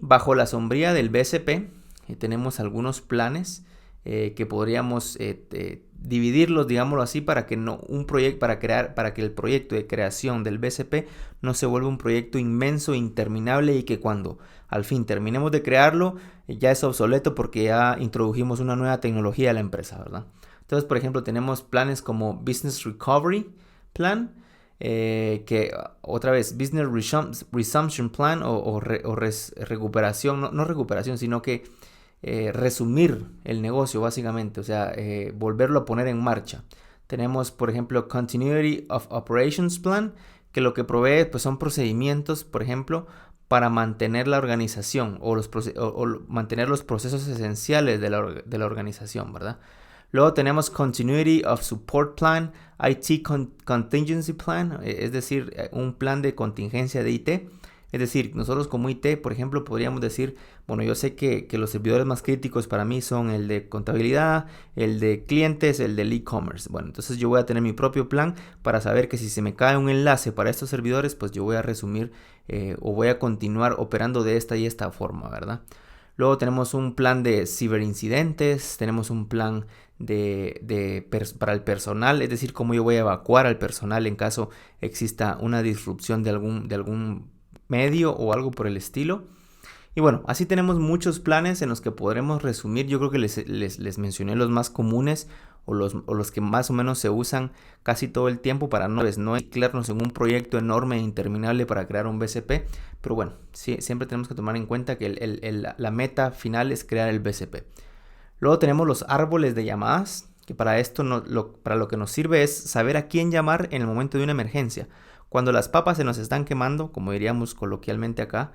bajo la sombría del BCP tenemos algunos planes que podríamos dividirlos, digámoslo así, para que el proyecto de creación del BCP no se vuelva un proyecto inmenso, interminable, y que cuando al fin terminemos de crearlo ya es obsoleto porque ya introdujimos una nueva tecnología a la empresa, ¿verdad? Entonces, por ejemplo, tenemos planes como Business Recovery Plan, que otra vez Business Resumption Plan recuperación, no recuperación, sino que resumir el negocio básicamente, o sea, volverlo a poner en marcha. Tenemos, por ejemplo, Continuity of Operations Plan, que lo que provee pues, son procedimientos, por ejemplo, para mantener la organización o mantener los procesos esenciales de la organización, ¿verdad? Luego tenemos Continuity of Support Plan, IT Contingency Plan, es decir, un plan de contingencia de IT. Es decir, nosotros como IT, por ejemplo, podríamos decir, bueno, yo sé que los servidores más críticos para mí son el de contabilidad, el de clientes, el del e-commerce. Bueno, entonces yo voy a tener mi propio plan para saber que si se me cae un enlace para estos servidores, pues yo voy a resumir o voy a continuar operando de esta y esta forma, ¿verdad? Luego tenemos un plan de ciberincidentes, tenemos un plan para el personal, es decir, cómo yo voy a evacuar al personal en caso exista una disrupción de algún medio o algo por el estilo. Y bueno, así tenemos muchos planes en los que podremos resumir. Yo creo que les mencioné los más comunes o los que más o menos se usan casi todo el tiempo para no mezclarnos en un proyecto enorme e interminable para crear un BCP. Pero bueno, sí, siempre tenemos que tomar en cuenta que la meta final es crear el BCP. Luego tenemos los árboles de llamadas, que para esto para lo que nos sirve es saber a quién llamar en el momento de una emergencia. Cuando las papas se nos están quemando, como diríamos coloquialmente acá,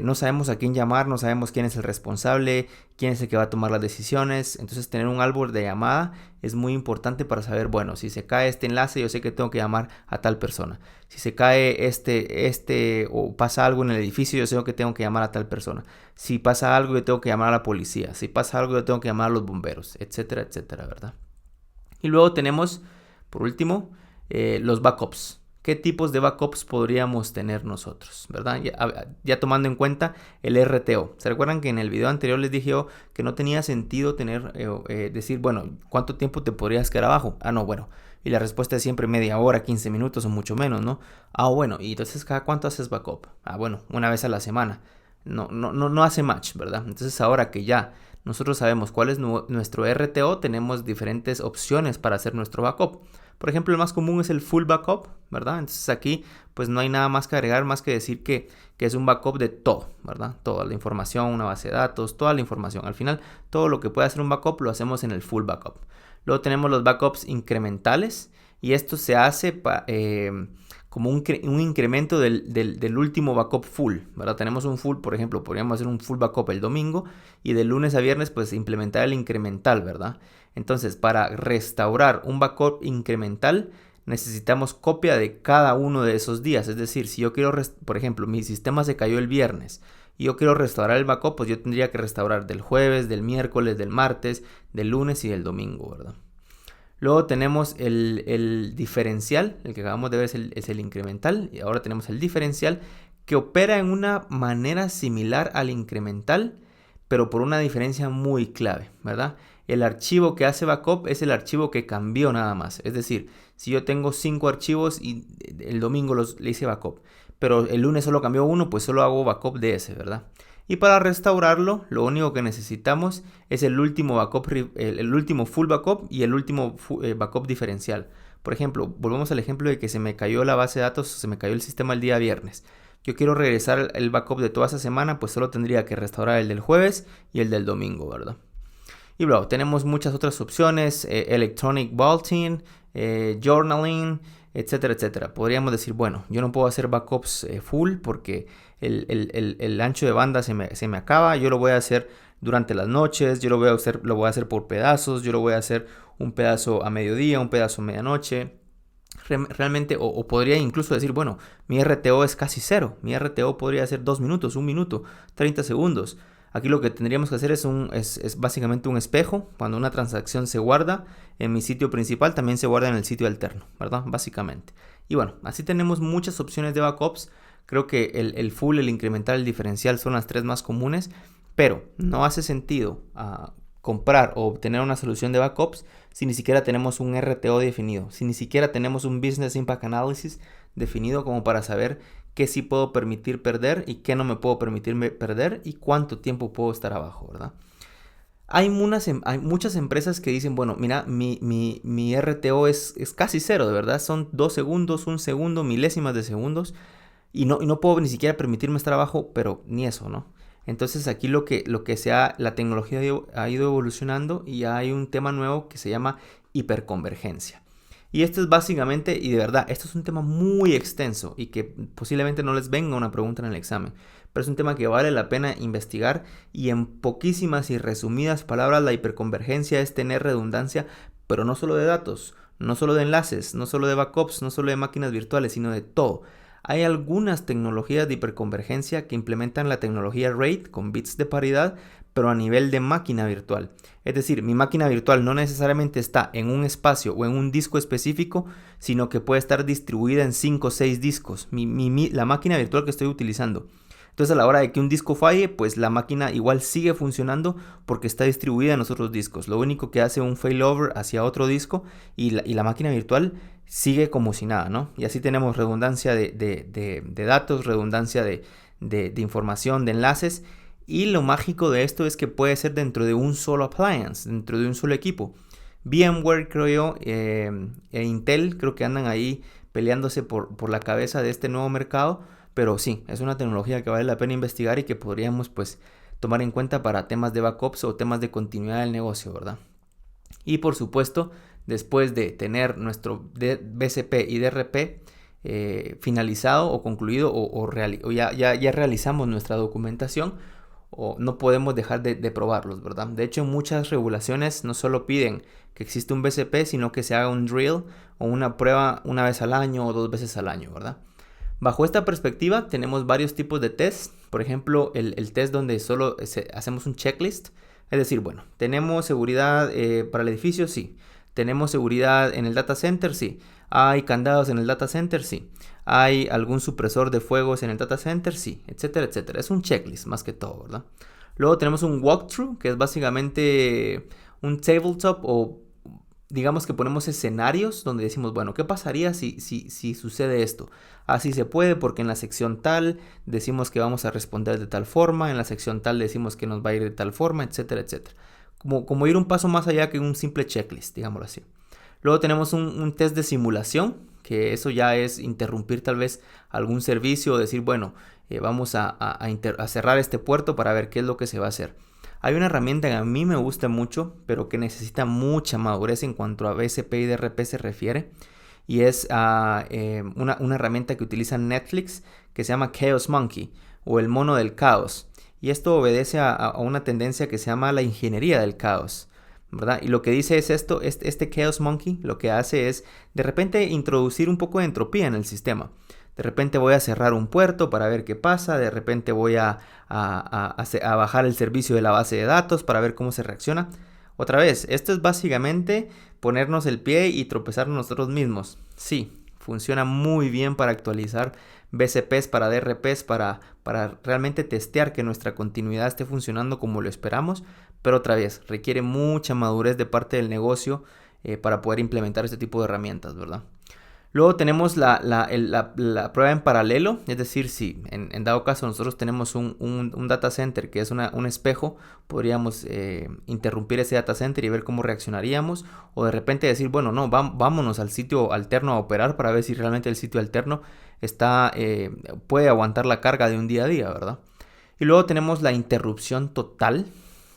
no sabemos a quién llamar, no sabemos quién es el responsable, quién es el que va a tomar las decisiones. Entonces tener un árbol de llamada es muy importante para saber, bueno, si se cae este enlace, yo sé que tengo que llamar a tal persona. Si se cae o pasa algo en el edificio, yo sé que tengo que llamar a tal persona. Si pasa algo, yo tengo que llamar a la policía. Si pasa algo, yo tengo que llamar a los bomberos, etcétera, etcétera, ¿verdad? Y luego tenemos, por último, los backups. ¿Qué tipos de backups podríamos tener nosotros, verdad? Ya tomando en cuenta el RTO. ¿Se recuerdan que en el video anterior les dije yo que no tenía sentido decir, bueno, ¿cuánto tiempo te podrías quedar abajo? No, bueno. Y la respuesta es siempre media hora, 15 minutos o mucho menos, ¿no? Bueno. Y entonces, ¿cada cuánto haces backup? Bueno, una vez a la semana. No hace match, ¿verdad? Entonces, ahora que ya nosotros sabemos cuál es nuestro RTO, tenemos diferentes opciones para hacer nuestro backup. Por ejemplo, el más común es el full backup, ¿verdad? Entonces aquí pues no hay nada más que agregar, más que decir que es un backup de todo, ¿verdad? Toda la información, una base de datos, toda la información. Al final, todo lo que puede hacer un backup lo hacemos en el full backup. Luego tenemos los backups incrementales y esto se hace como un incremento del último backup full, ¿verdad? Tenemos un full, por ejemplo, podríamos hacer un full backup el domingo y de lunes a viernes pues implementar el incremental, ¿verdad? Entonces, para restaurar un backup incremental, necesitamos copia de cada uno de esos días. Es decir, si yo quiero, por ejemplo, mi sistema se cayó el viernes y yo quiero restaurar el backup, pues yo tendría que restaurar del jueves, del miércoles, del martes, del lunes y del domingo, ¿verdad? Luego tenemos el diferencial, el que acabamos de ver es el incremental, y ahora tenemos el diferencial que opera en una manera similar al incremental, pero por una diferencia muy clave, ¿verdad? El archivo que hace backup es el archivo que cambió nada más. Es decir, si yo tengo 5 archivos y el domingo le hice backup, pero el lunes solo cambió uno, pues solo hago backup de ese, ¿verdad? Y para restaurarlo, lo único que necesitamos es el último backup, el último full backup y el último backup diferencial. Por ejemplo, volvemos al ejemplo de que se me cayó la base de datos, se me cayó el sistema el día viernes. Yo quiero regresar el backup de toda esa semana, pues solo tendría que restaurar el del jueves y el del domingo, ¿verdad? Y luego tenemos muchas otras opciones, Electronic Vaulting, Journaling, etcétera, etcétera. Podríamos decir, bueno, yo no puedo hacer backups full porque el ancho de banda se me acaba. Yo lo voy a hacer durante las noches, yo lo voy a hacer por pedazos, yo lo voy a hacer un pedazo a mediodía, un pedazo a medianoche. Realmente, o podría incluso decir, bueno, mi RTO es casi cero. Mi RTO podría ser 2 minutos, 1 minuto, 30 segundos. Aquí lo que tendríamos que hacer es básicamente un espejo. Cuando una transacción se guarda en mi sitio principal, también se guarda en el sitio alterno, ¿verdad? Básicamente. Y bueno, así tenemos muchas opciones de backups. Creo que el full, el incremental, el diferencial son las tres más comunes, pero no hace sentido comprar o obtener una solución de backups si ni siquiera tenemos un RTO definido, si ni siquiera tenemos un Business Impact Analysis definido como para saber qué sí puedo permitir perder y qué no me puedo permitir perder y cuánto tiempo puedo estar abajo, ¿verdad? Hay muchas empresas que dicen, bueno, mira, mi RTO es casi cero, de verdad, son 2 segundos, 1 segundo, milésimas de segundos y no puedo ni siquiera permitirme estar abajo, pero ni eso, ¿no? Entonces aquí la tecnología ha ido evolucionando y hay un tema nuevo que se llama hiperconvergencia. Y esto es básicamente, y de verdad, esto es un tema muy extenso y que posiblemente no les venga una pregunta en el examen, pero es un tema que vale la pena investigar y en poquísimas y resumidas palabras la hiperconvergencia es tener redundancia, pero no solo de datos, no solo de enlaces, no solo de backups, no solo de máquinas virtuales, sino de todo. Hay algunas tecnologías de hiperconvergencia que implementan la tecnología RAID con bits de paridad, pero a nivel de máquina virtual. Es decir, mi máquina virtual no necesariamente está en un espacio o en un disco específico, sino que puede estar distribuida en 5 o 6 discos, la máquina virtual que estoy utilizando. Entonces a la hora de que un disco falle, pues la máquina igual sigue funcionando porque está distribuida en los otros discos. Lo único que hace un failover hacia otro disco y la máquina virtual sigue como si nada, ¿no? Y así tenemos redundancia de datos, redundancia de información, de enlaces. Y lo mágico de esto es que puede ser dentro de un solo appliance, dentro de un solo equipo. VMware, creo yo, e Intel, creo que andan ahí peleándose por la cabeza de este nuevo mercado. Pero sí, es una tecnología que vale la pena investigar y que podríamos pues tomar en cuenta para temas de backups o temas de continuidad del negocio, ¿verdad? Y por supuesto, después de tener nuestro BCP y DRP finalizado o concluido o ya realizamos nuestra documentación, o no podemos dejar de probarlos, ¿verdad? De hecho, muchas regulaciones no solo piden que exista un BCP, sino que se haga un drill o una prueba una vez al año o 2 veces al año, ¿verdad? Bajo esta perspectiva tenemos varios tipos de test. Por ejemplo, el test donde solo hacemos un checklist. Es decir, bueno, ¿tenemos seguridad para el edificio? Sí. ¿Tenemos seguridad en el data center? Sí. ¿Hay candados en el data center? Sí. ¿Hay algún supresor de fuegos en el data center? Sí, etcétera, etcétera. Es un checklist más que todo, ¿verdad? Luego tenemos un walkthrough, que es básicamente un tabletop o digamos que ponemos escenarios donde decimos, bueno, ¿qué pasaría si sucede esto? Así se puede porque en la sección tal decimos que vamos a responder de tal forma, en la sección tal decimos que nos va a ir de tal forma, etcétera, etcétera. Como ir un paso más allá que un simple checklist, digámoslo así. Luego tenemos un test de simulación, que eso ya es interrumpir tal vez algún servicio o decir, bueno, vamos a cerrar este puerto para ver qué es lo que se va a hacer. Hay una herramienta que a mí me gusta mucho, pero que necesita mucha madurez en cuanto a BCP y DRP se refiere. Y es una herramienta que utiliza Netflix que se llama Chaos Monkey o el mono del caos. Y esto obedece a una tendencia que se llama la ingeniería del caos, ¿verdad? Y lo que dice es esto, este Chaos Monkey lo que hace es de repente introducir un poco de entropía en el sistema. De repente voy a cerrar un puerto para ver qué pasa. De repente voy a bajar el servicio de la base de datos para ver cómo se reacciona. Otra vez, esto es básicamente ponernos el pie y tropezarnos nosotros mismos. Sí, funciona muy bien para actualizar BCPs, para DRPs, para realmente testear que nuestra continuidad esté funcionando como lo esperamos. Pero otra vez, requiere mucha madurez de parte del negocio para poder implementar este tipo de herramientas, ¿verdad? Luego tenemos la prueba en paralelo, es decir, si en dado caso nosotros tenemos un data center que es un espejo, podríamos interrumpir ese data center y ver cómo reaccionaríamos, o de repente decir, bueno, no, vámonos al sitio alterno a operar para ver si realmente el sitio alterno puede aguantar la carga de un día a día, ¿verdad? Y luego tenemos la interrupción total.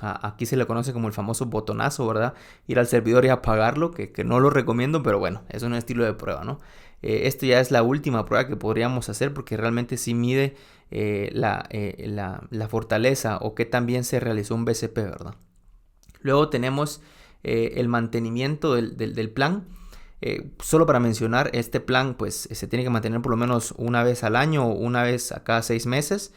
Aquí se le conoce como el famoso botonazo, ¿verdad? Ir al servidor y apagarlo, que no lo recomiendo, pero bueno, es un estilo de prueba, ¿no? Esto ya es la última prueba que podríamos hacer porque realmente sí mide la fortaleza o qué tan bien se realizó un BCP, ¿verdad? Luego tenemos el mantenimiento del plan. Solo para mencionar, este plan pues se tiene que mantener por lo menos una vez al año o una vez a cada 6 meses.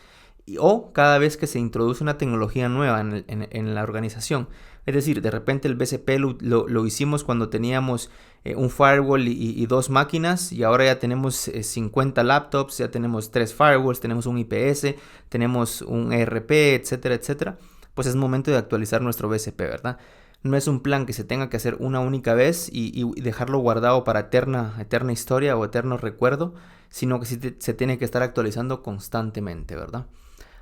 o cada vez que se introduce una tecnología nueva en la organización. Es decir, de repente el BCP lo hicimos cuando teníamos un firewall y 2 máquinas, y ahora ya tenemos 50 laptops, ya tenemos 3 firewalls, tenemos un IPS, tenemos un ERP, etcétera, etcétera. Pues es momento de actualizar nuestro BCP, ¿verdad? No es un plan que se tenga que hacer una única vez y dejarlo guardado para eterna historia o eterno recuerdo, sino que se tiene que estar actualizando constantemente, ¿verdad?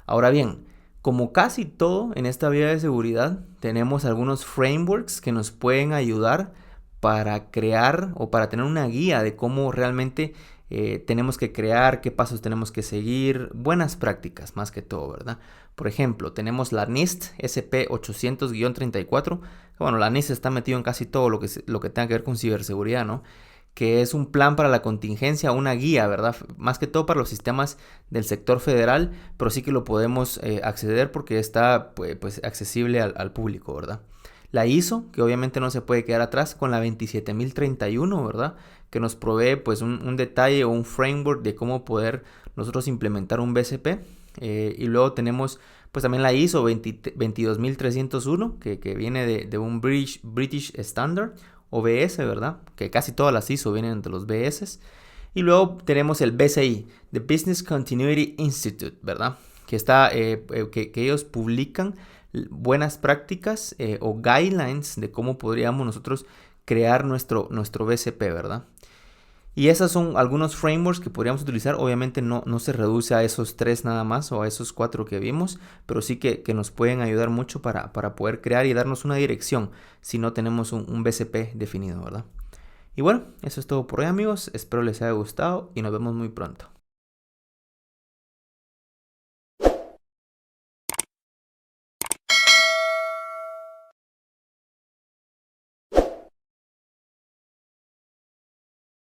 Ahora bien, como casi todo en esta vida de seguridad, tenemos algunos frameworks que nos pueden ayudar para crear o para tener una guía de cómo realmente tenemos que crear, qué pasos tenemos que seguir, buenas prácticas más que todo, ¿verdad? Por ejemplo, tenemos la NIST SP800-34. Bueno, la NIST está metido en casi todo lo que tenga que ver con ciberseguridad, ¿no? Que es un plan para la contingencia, una guía, ¿verdad? Más que todo para los sistemas del sector federal, pero sí que lo podemos acceder porque está pues accesible al público, ¿verdad? La ISO, que obviamente no se puede quedar atrás, con la 27031, ¿verdad? Que nos provee pues un detalle o un framework de cómo poder nosotros implementar un BCP. Y luego tenemos pues también la ISO 22301, que viene de un British Standard, o BS, ¿verdad? Que casi todas las ISO vienen de los BS. Y luego tenemos el BCI, The Business Continuity Institute, ¿verdad? Que está, que ellos publican buenas prácticas o guidelines de cómo podríamos nosotros crear nuestro BCP, ¿verdad? Y esos son algunos frameworks que podríamos utilizar. Obviamente no se reduce a esos 3 nada más o a esos 4 que vimos, pero sí que nos pueden ayudar mucho para poder crear y darnos una dirección si no tenemos un BCP definido, ¿verdad? Y bueno, eso es todo por hoy, amigos. Espero les haya gustado y nos vemos muy pronto.